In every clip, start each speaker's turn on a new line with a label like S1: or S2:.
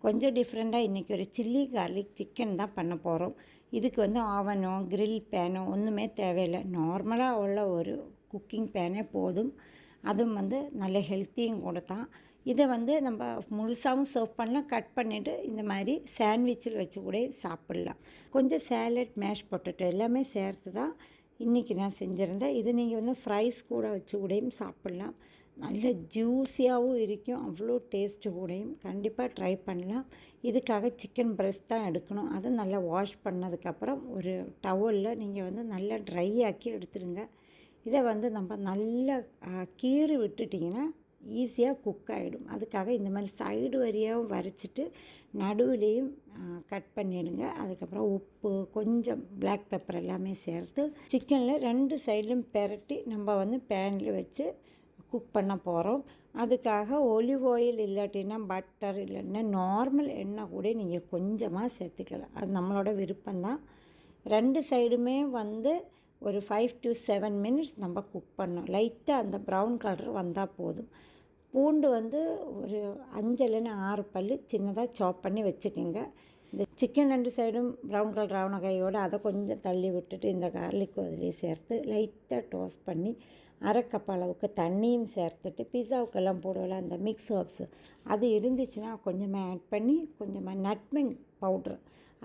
S1: கொஞ்சம் டிஃப்ரெண்ட்டாக இன்றைக்கி ஒரு சில்லி கார்லிக் சிக்கன் தான் பண்ண போகிறோம். இதுக்கு வந்து ஆவனோ கிரில் பேனோ ஒன்றுமே தேவையில்லை. நார்மலாக உள்ள ஒரு குக்கிங் பேனே போதும். அதுவும் வந்து நல்ல ஹெல்த்தியும் கூட தான். இதை வந்து நம்ம முழுசாகவும் சர்வ் பண்ணலாம், கட் பண்ணிவிட்டு இந்த மாதிரி சாண்ட்விச்சில் வச்சு கூட சாப்பிட்லாம். கொஞ்சம் சேலட், மேஷ் பொட்டேட்டோ எல்லாமே சேர்த்து தான் இன்றைக்கி நான் செஞ்சுருந்தேன். இது நீங்கள் வந்து ஃப்ரைஸ் கூட வச்சு கூடயும் சாப்பிட்லாம். நல்ல ஜூஸியாகவும் இருக்கும், அவ்வளோ டேஸ்ட்டு கூடயும். கண்டிப்பாக ட்ரை பண்ணலாம். இதுக்காக சிக்கன் பிரெஸ்ட் தான் எடுக்கணும். அதை நல்லா வாஷ் பண்ணதுக்கப்புறம் ஒரு டவலில் நீங்கள் வந்து நல்லா ட்ரை ஆக்கி எடுத்துடுங்க. இதை வந்து நம்ம நல்லா கீறி விட்டுட்டிங்கன்னா ஈஸியாக குக் ஆகிடும். அதுக்காக இந்த மாதிரி சைடு வரியாகவும் வரைச்சிட்டு நடுவுலேயும் கட் பண்ணிவிடுங்க. அதுக்கப்புறம் உப்பு, கொஞ்சம் பிளாக் பெப்பர் எல்லாமே சேர்த்து சிக்கனில் 2 சைட்லையும் பெரட்டி நம்ம வந்து பேனில் வச்சு குக் பண்ண போகிறோம். அதுக்காக ஒலிவ் ஆயில் இல்லாட்டினா பட்டர் இல்லைன்னா நார்மல் எண்ணெய் கூட நீங்கள் கொஞ்சமாக சேர்த்துக்கலாம். அது நம்மளோட விருப்பம்தான். 2 சைடுமே வந்து ஒரு 5 to 7 மினிட்ஸ் நம்ம குக் பண்ணோம். லைட்டாக அந்த ப்ரௌன் கலர் வந்தால் போதும். பூண்டு வந்து ஒரு 5 இல்லைன்னா 6 பல் சின்னதாக சாப் பண்ணி வச்சுக்கோங்க. இந்த சிக்கன் 2 சைடும் ப்ரௌன் கலர் ஆன கையோடு அதை கொஞ்சம் தள்ளி விட்டுட்டு இந்த கார்லிக் அதிலேயே சேர்த்து லைட்டாக டோஸ்ட் பண்ணி 1/2 கப் அளவுக்கு தண்ணியும் சேர்த்துட்டு பிஸாவுக்கெல்லாம் போடுவோம்ல அந்த மிக்ஸ் ஹர்ப்ஸு அது இருந்துச்சுன்னா கொஞ்சமாக ஆட் பண்ணி கொஞ்சமாக நட்மெக் பவுட்ரு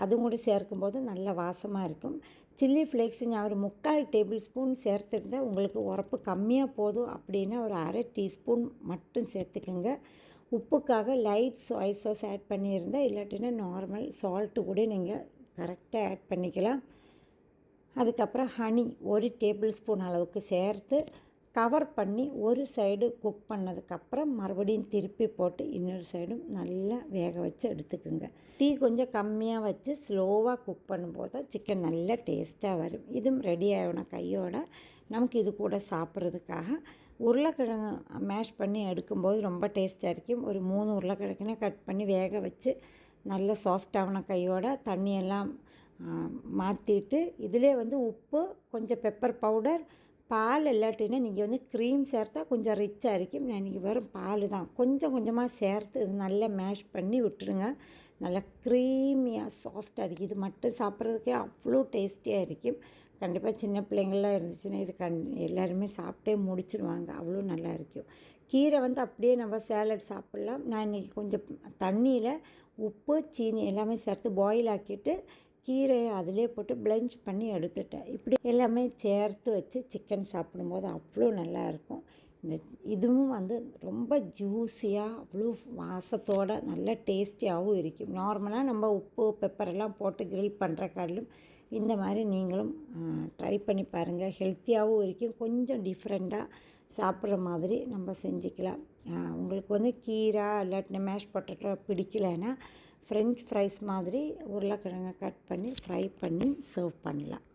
S1: அதுவும் கூட சேர்க்கும்போது நல்ல வாசமாக இருக்கும். சில்லி ஃப்ளேக்ஸ் நான் ஒரு 3/4 டேபிள் ஸ்பூன் சேர்த்துருந்தேன். உங்களுக்கு உரப்பு கம்மியாக போதும் அப்படின்னா ஒரு 1/2 டீஸ்பூன் மட்டும் சேர்த்துக்கோங்க. உப்புக்காக லைட் சோய் சாஸ் ஆட் பண்ணியிருந்தேன். இல்லாட்டினா நார்மல் சால்ட்டு கூட நீங்கள் கரெக்டாக ஆட் பண்ணிக்கலாம். அதுக்கப்புறம் ஹனி 1 டேபிள் ஸ்பூன் அளவுக்கு சேர்த்து கவர் பண்ணி ஒரு சைடு குக் பண்ணதுக்கப்புறம் மறுபடியும் திருப்பி போட்டு இன்னொரு சைடும் நல்லா வேக வச்சு எடுத்துக்குங்க. தீ கொஞ்சம் கம்மியாக வச்சு ஸ்லோவாக குக் பண்ணும்போது தான் சிக்கன் நல்லா டேஸ்ட்டாக வரும். இதுவும் ரெடி ஆகணும் கையோட. நமக்கு இது கூட சாப்பிட்றதுக்காக உருளைக்கிழங்கு மேஷ் பண்ணி எடுக்கும்போது ரொம்ப டேஸ்ட்டாக இருக்கும். ஒரு 3 உருளைக்கிழங்குனா கட் பண்ணி வேக வச்சு நல்ல சாஃப்டாகன கையோட தண்ணியெல்லாம் மாற்றிட்டு இதிலே வந்து உப்பு, கொஞ்சம் பெப்பர் பவுடர், பால் இல்லாட்டினா நீங்கள் வந்து க்ரீம் சேர்த்தா கொஞ்சம் ரிச்சாக இருக்கும். நான் இன்றைக்கி வெறும் பால் தான் கொஞ்சம் கொஞ்சமாக சேர்த்து இது நல்லா மேஷ் பண்ணி விட்டுருங்க. நல்லா க்ரீமியாக சாஃப்டாக இருக்குது. இது மட்டும் சாப்பிட்றதுக்கே அவ்வளோ டேஸ்டியாக இருக்கும். கண்டிப்பாக சின்ன பிள்ளைங்கள்லாம் இருந்துச்சுன்னா இது எல்லாருமே சாப்பிட்டே முடிச்சிடுவாங்க. அவ்வளோ நல்லா இருக்கும். கீரை வந்து அப்படியே நம்ம சேலட் சாப்பிட்லாம். நான் இன்றைக்கி கொஞ்சம் தண்ணியில் உப்பு, சீனி எல்லாமே சேர்த்து பாயில் ஆக்கிட்டு கீரையை அதிலே போட்டு பிளெஞ்ச் பண்ணி எடுத்துட்டேன். இப்படி எல்லாமே சேர்த்து வச்சு சிக்கன் சாப்பிடும்போது அவ்வளோ நல்லாயிருக்கும். இதுவும் வந்து ரொம்ப ஜூஸியாக அவ்வளோ வாசத்தோடு நல்ல டேஸ்டியாகவும் இருக்கும். நார்மலாக நம்ம உப்பு, பெப்பரெல்லாம் போட்டு கிரில் பண்ணுற காட்டிலும் இந்த மாதிரி நீங்களும் ட்ரை பண்ணி பாருங்கள். ஹெல்த்தியாகவும் இருக்கும். கொஞ்சம் டிஃப்ரெண்ட்டாக சாப்பிட்ற மாதிரி நம்ம செஞ்சுக்கலாம். உங்களுக்கு வந்து கீரை இல்லாட்டினா மேஷ் பொட்டேட்டோ பிடிக்கலைன்னா ஃப்ரெஞ்ச் ஃப்ரைஸ் மாதிரி உருளைக்கிழங்கை கட் பண்ணி ஃப்ரை பண்ணி சர்வ் பண்ணலாம்.